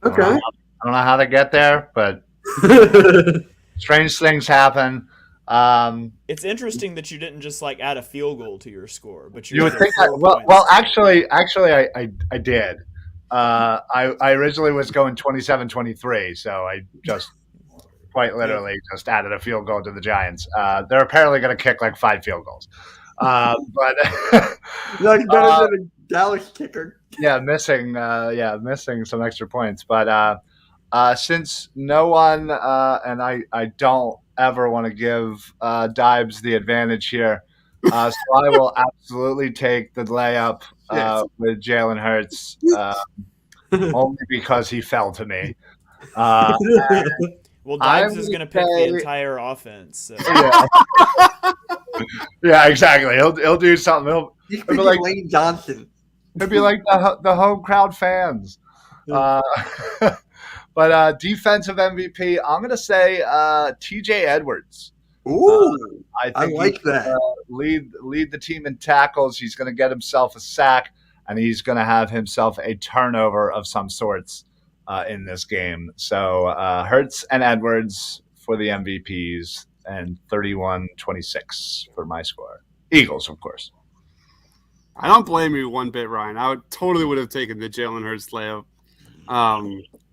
Okay. I don't know how to get there, but strange things happen. It's interesting that you didn't just add a field goal to your score, but you would think. Actually, I did. I originally was going 27-23, so I just quite literally just added a field goal to the Giants. They're apparently going to kick 5 field goals, but better than a Dallas kicker. missing some extra points, but since no one and I don't ever want to give Dibes the advantage here, So I will absolutely take the layup with Jalen Hurts, only because he fell to me. Well, Dives I'm is going to gonna pick the say- entire offense. So. Yeah, exactly. He'll do something. He's It'll be picking like Lane Johnson. it'll be like the home crowd fans. But defensive MVP, I'm gonna say T.J. Edwards. Ooh, I I think like he's that. lead the team in tackles. He's going to get himself a sack, and he's going to have himself a turnover of some sorts in this game. So Hurts and Edwards for the MVPs, and 31-26 for my score. Eagles, of course. I don't blame you one bit, Ryan. I would have taken the Jalen Hurts layup.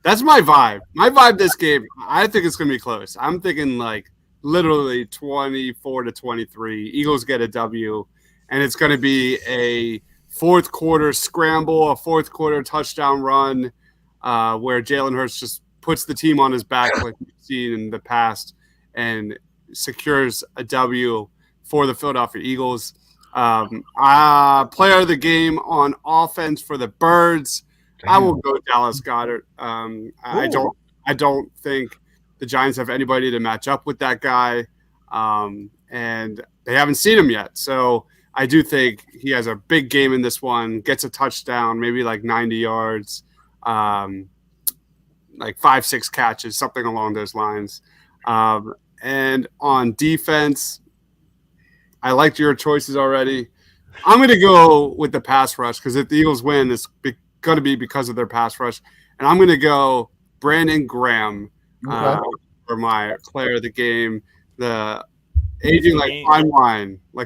That's my vibe. My vibe this game, I think it's going to be close. I'm thinking like literally 24-23. Eagles get a W, and it's going to be a fourth quarter scramble, a fourth quarter touchdown run, where Jalen Hurts just puts the team on his back like we've seen in the past and secures a W for the Philadelphia Eagles. Player of the game on offense for the Birds. Damn. I will go Dallas Goedert. I don't think the Giants have anybody to match up with that guy, and they haven't seen him yet. So I do think he has a big game in this one. Gets a touchdown, maybe like 90 yards, like 5-6 catches, something along those lines. And on defense, I liked your choices already. I'm going to go with the pass rush because if the Eagles win, it's going to be because of their pass rush. And I'm going to go Brandon Graham for my player of the game. The aging like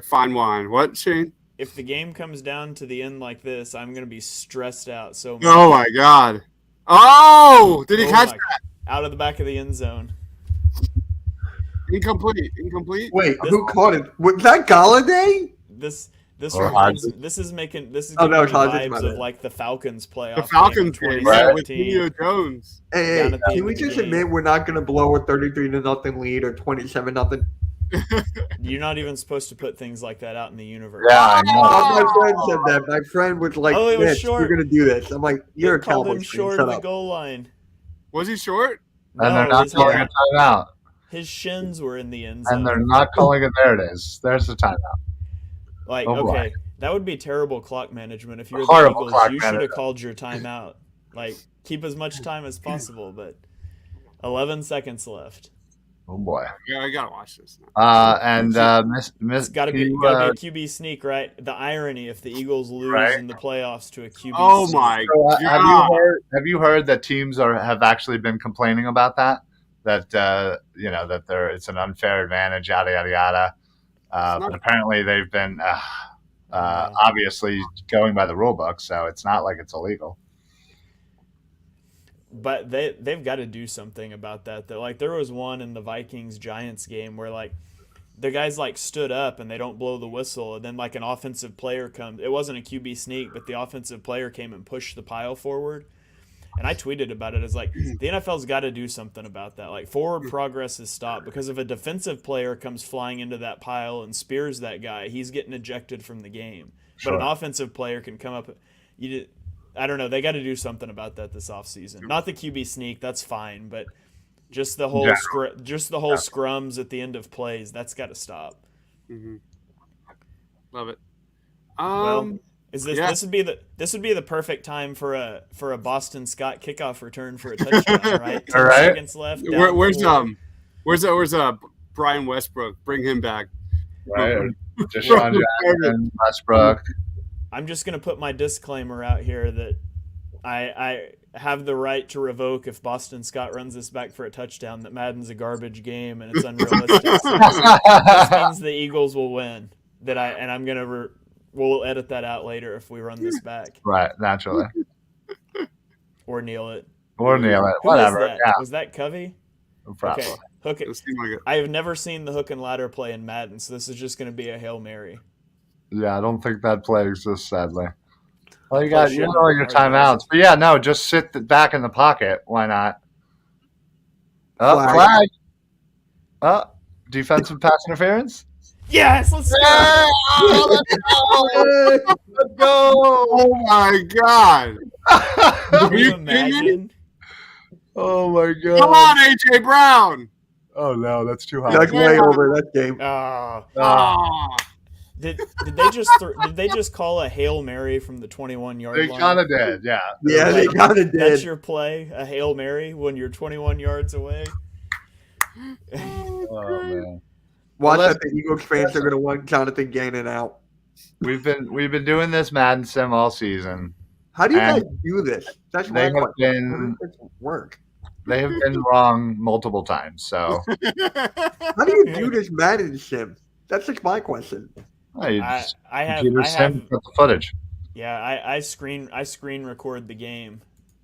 fine wine. What, Shane? If the game comes down to the end like this, I'm going to be stressed out so much. Oh, my God. Oh, did he catch that? Out of the back of the end zone. Incomplete. Wait, who caught it? Was that Galladay? This Hodges. is giving me Hodges, vibes of like the Falcons playoff. The Falcons game game, in with 2017. Julio Jones. Hey, Down at the can end we of the just game. admit we're not going to blow a 33-0 lead or 27-0 You're not even supposed to put things like that out in the universe. Yeah, I know. My friend said that. My friend was like, Oh, it was "Mitch, short. we're gonna do this." I'm like, "You're a They called him Cowboys fan. short Shut of the up." goal line. Was he short? And they're No, not his, calling a timeout. his shins were in the end And zone. they're not calling it. There it is. There's the timeout. Like, Oh, boy. okay, that would be terrible clock management. If you're the Horrible Eagles, clock you should have management. called your timeout. Like, keep as much time as possible, but 11 seconds left. Oh boy. Yeah, I gotta watch this. Miss, It's got to be a QB sneak, right? The irony if the Eagles lose Right. in the playoffs to a QB Oh sneak. my have you heard that teams have actually been complaining about that? That that it's an unfair advantage, yada yada yada. But apparently they've been obviously going by the rule book, so it's not like it's illegal. But they've got to do something about that. Though, like there was one in the Vikings-Giants game where like the guys like stood up and they don't blow the whistle, and then like an offensive player comes. It wasn't a QB sneak, but the offensive player came and pushed the pile forward. And I tweeted about it as like the NFL's got to do something about that. Like forward progress is stopped because if a defensive player comes flying into that pile and spears that guy, he's getting ejected from the game. Sure. But an offensive player can come up. I don't know. They got to do something about that this offseason. Not the QB sneak, that's fine, but just the whole scrums at the end of plays, that's got to stop. Mm-hmm. Love it. Well, this would be the perfect time for a Boston Scott kickoff return for a touchdown, right? 10 seconds left. Where's Brian Westbrook? Bring him back. Right. Deshaun Jackson, Westbrook. I'm just going to put my disclaimer out here that I have the right to revoke if Boston Scott runs this back for a touchdown, that Madden's a garbage game and it's unrealistic. So this means the Eagles will win. I'm going to we'll edit that out later if we run this back. Right, naturally. Or kneel it. Who whatever. Is that? Yeah. Was that Covey? Probably. Okay, hook it. Like I have never seen the hook and ladder play in Madden, so this is just going to be a Hail Mary. Yeah, I don't think that play exists, sadly. Well, you Plus, got all your timeouts. But yeah, no, just sit back in the pocket. Why not? Flag. Defensive pass interference? Yes, let's go. Yeah! Let's go! Oh my God! Can Are you you kidding me? imagine? Oh my god! Come on, AJ Brown! Oh no, that's too high. That's way over that game. Oh, Ah, did they just call a Hail Mary from the 21-yard They line? kind of did, yeah. Yeah, they kind of That's did. your play, a Hail Mary when you're 21 yards away. Oh man, Watch Well, that the Eagles fans are going to want Jonathan Gannon out. we've been doing this Madden Sim all season. How do you And guys do this? That's They my have question. How been does this work? they have been wrong multiple times. So How do you do this Madden sim? That's just my question. you I just have computer sim put the footage. yeah, I screen record the game,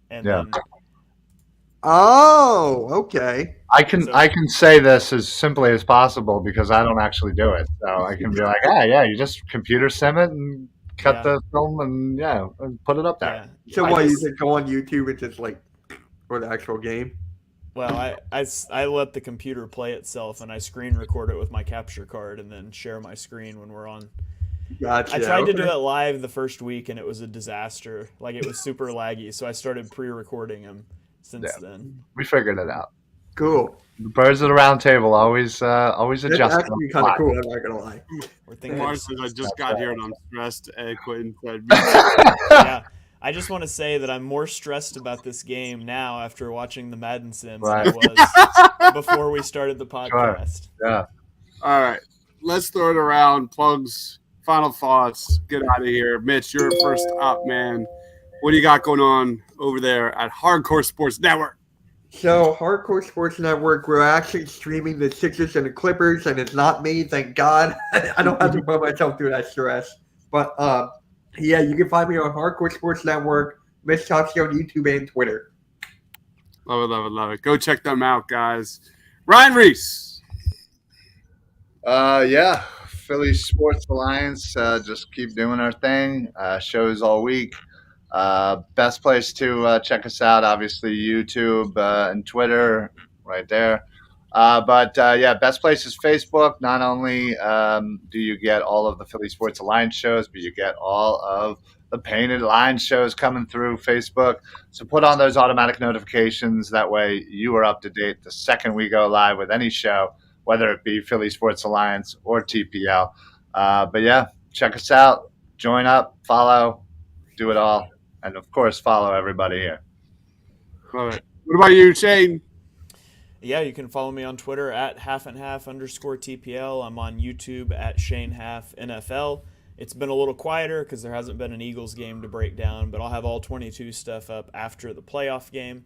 and Yeah. then Oh, okay. I can say this as simply as possible because I don't actually do it. So I can be like, yeah, you just computer sim it and cut Yeah. the film and and put it up there. yeah. So I what, you just- just go on YouTube and just like for the actual game? Well, I let the computer play itself, and I screen record it with my capture card, and then share my screen when we're on. Gotcha. I tried to do okay. it live the first week, and it was a disaster. Like, it was super laggy, so I started pre-recording them since then. We figured it out. Cool. The birds of the round table always That's adjust. actually kind of cool. I'm not gonna lie. We're thinking, Mark says, I just got here and I'm stressed. And Quentin said, yeah. I just want to say that I'm more stressed about this game now after watching the Madden Sims than I was before we started the podcast. Yeah. all right, let's throw it around. Plugs, final thoughts, get out of here. Mitch, you're first up, man. What do you got going on over there at Hardcore Sports Network? So, Hardcore Sports Network, we're actually streaming the Sixers and the Clippers, and it's not me, thank God. I don't have to put myself through that stress. But, yeah, you can find me on Hardcore Sports Network, Mitch Toxie on YouTube and Twitter. Love it, love it, love it. Go check them out, guys. Ryan Reese. Yeah. Philly Sports Alliance. Just keep doing our thing. Shows all week. Best place to check us out, obviously YouTube and Twitter, right there. But best place is Facebook. Not only do you get all of the Philly Sports Alliance shows, but you get all of the Painted Line shows coming through Facebook. So put on those automatic notifications. That way you are up to date the second we go live with any show, whether it be Philly Sports Alliance or TPL. But yeah, check us out, join up, follow, do it all. And of course, follow everybody here. Love it. What about you, Shane? Yeah, you can follow me on Twitter at @halfandhalf_TPL. I'm on YouTube at ShaneHalfNFL. It's been a little quieter because there hasn't been an Eagles game to break down, but I'll have all 22 stuff up after the playoff game.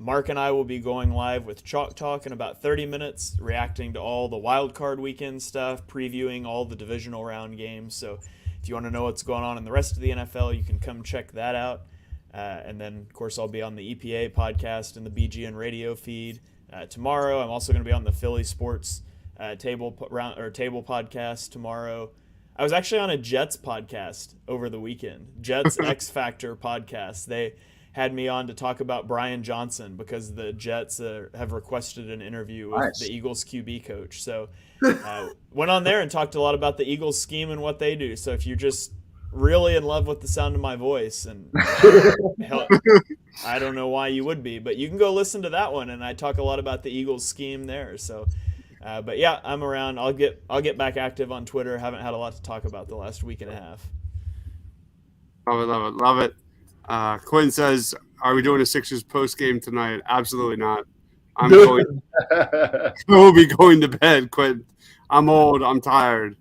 Mark and I will be going live with Chalk Talk in about 30 minutes, reacting to all the wild card weekend stuff, previewing all the divisional round games. So if you want to know what's going on in the rest of the NFL, you can come check that out. And then, of course, I'll be on the EPA podcast and the BGN radio feed tomorrow. I'm also going to be on the Philly Sports table podcast tomorrow. I was actually on a Jets podcast over the weekend, Jets X Factor podcast. They had me on to talk about Brian Johnson because the Jets have requested an interview with the Eagles QB coach. So went on there and talked a lot about the Eagles scheme and what they do. So if you're just really in love with the sound of my voice, and hell, I don't know why you would be, but you can go listen to that one, and I talk a lot about the Eagles scheme there. So but yeah, I'm around. I'll get back active on Twitter. Haven't had a lot to talk about the last week and a half. Love it, love it, love it. Quinn says, are we doing a Sixers post game tonight? Absolutely not. We'll be going to bed, Quinn. I'm old. I'm tired.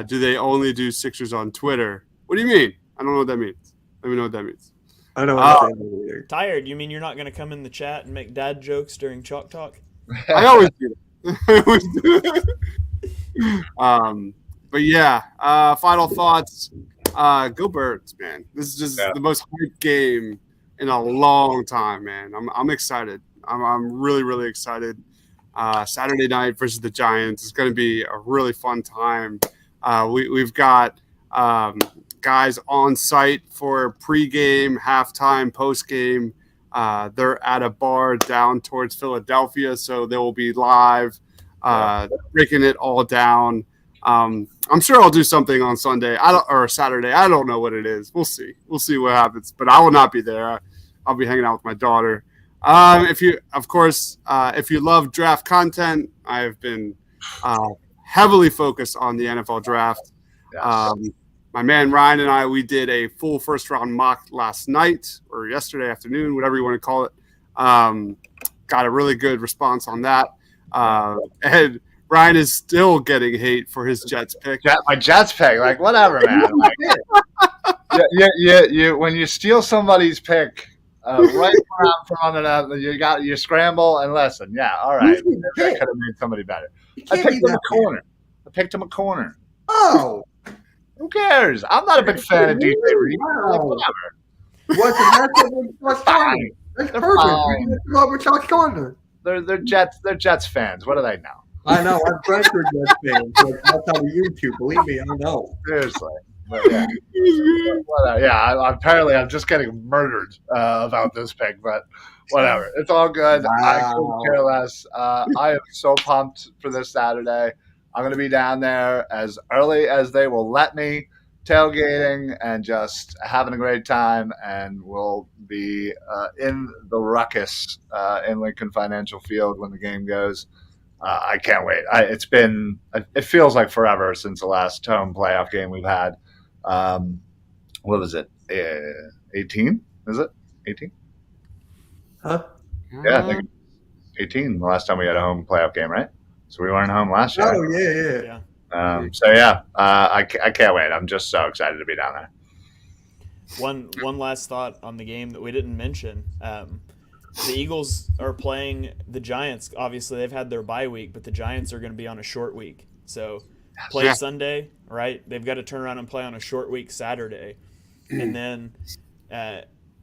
Do they only do Sixers on Twitter? What do you mean? I don't know what that means. Let me know what that means. I don't understand that either. Tired? You mean you're not going to come in the chat and make dad jokes during Chalk Talk? I always do that. I always do that. But yeah, final thoughts. Go Birds, man. This is just the most hyped game in a long time, man. I'm excited. I'm really, really excited. Saturday night versus the Giants is going to be a really fun time. We've got guys on site for pregame, halftime, postgame. They're at a bar down towards Philadelphia, so they will be live breaking it all down. I'm sure I'll do something on Sunday or Saturday. I don't know what it is. We'll see. We'll see what happens. But I will not be there. I'll be hanging out with my daughter. If you love draft content, I have been heavily focused on the NFL draft. Yes. My man Ryan and we did a full first round mock last night or yesterday afternoon, whatever you want to call it. Got a really good response on that. And Ryan is still getting hate for his Jets pick. My Jets pick, like whatever, man. Like, when you steal somebody's pick, right from under that, you scramble and listen. Yeah, all right. I could have made somebody better. I picked him a corner. Oh, who cares? I'm not a big fan of DJ Reed. Like, whatever. What's the matchup? That's perfect. They're Jets fans. What do they know? I know. I'm friends with Jets fans. So that's on YouTube. Believe me, I know. Seriously. But yeah. Apparently, I'm just getting murdered about this pick, but whatever. It's all good. Wow. I couldn't care less. I am so pumped for this Saturday. I'm going to be down there as early as they will let me, tailgating and just having a great time. And we'll be in the ruckus in Lincoln Financial Field when the game goes. I can't wait. It feels like forever since the last home playoff game we've had. What was it? 18? Is it 18? Huh? Yeah, I think 18 the last time we had a home playoff game, right? So we weren't home last year. Oh, yeah. I can't wait. I'm just so excited to be down there. One last thought on the game that we didn't mention. The Eagles are playing the Giants. Obviously, they've had their bye week, but the Giants are going to be on a short week. So play Sunday, right? They've got to turn around and play on a short week Saturday. And then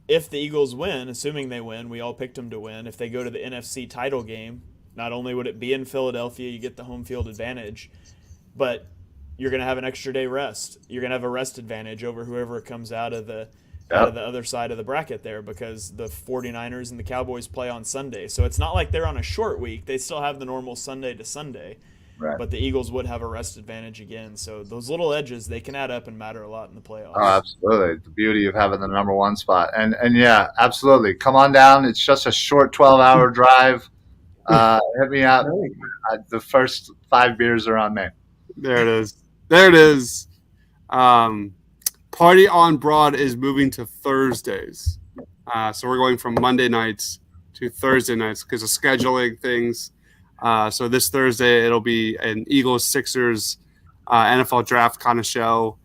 if the Eagles win, assuming they win, we all picked them to win. If they go to the NFC title game, not only would it be in Philadelphia, you get the home field advantage, but you're going to have an extra day rest. You're going to have a rest advantage over whoever comes out of the other side of the bracket there, because the 49ers and the Cowboys play on Sunday. So it's not like they're on a short week. They still have the normal Sunday to Sunday, right. But the Eagles would have a rest advantage again. So those little edges, they can add up and matter a lot in the playoffs. Oh, absolutely. The beauty of having the number one spot. And yeah, absolutely. Come on down. It's just a short 12-hour drive. Hit me up. The first 5 beers are on me. There it is. Party on Broad is moving to Thursdays. So we're going from Monday nights to Thursday nights because of scheduling things. So this Thursday, it'll be an Eagles-Sixers NFL draft kind of show.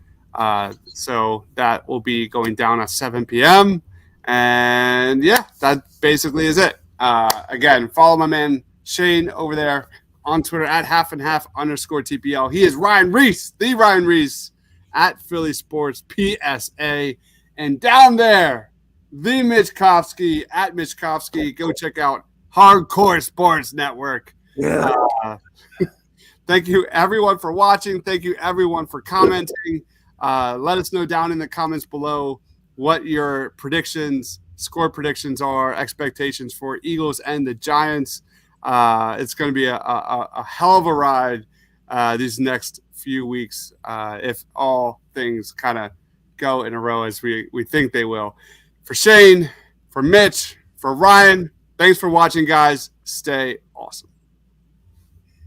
So that will be going down at 7 p.m. And, yeah, that basically is it. Again, follow my man Shane over there on Twitter at @halfandhalf_TPL. He is Ryan Reese, the Ryan Reese, at Philly Sports PSA. And down there, the Mitch Kofsky at Mitch Kofsky. Go check out Hardcore Sports Network. Yeah. Thank you, everyone, for watching. Thank you, everyone, for commenting. Let us know down in the comments below what your score predictions are, expectations for Eagles and the Giants. It's going to be a hell of a ride these next few weeks if all things kind of go in a row as we think they will. For Shane, for Mitch, for Ryan, thanks for watching, guys. Stay awesome.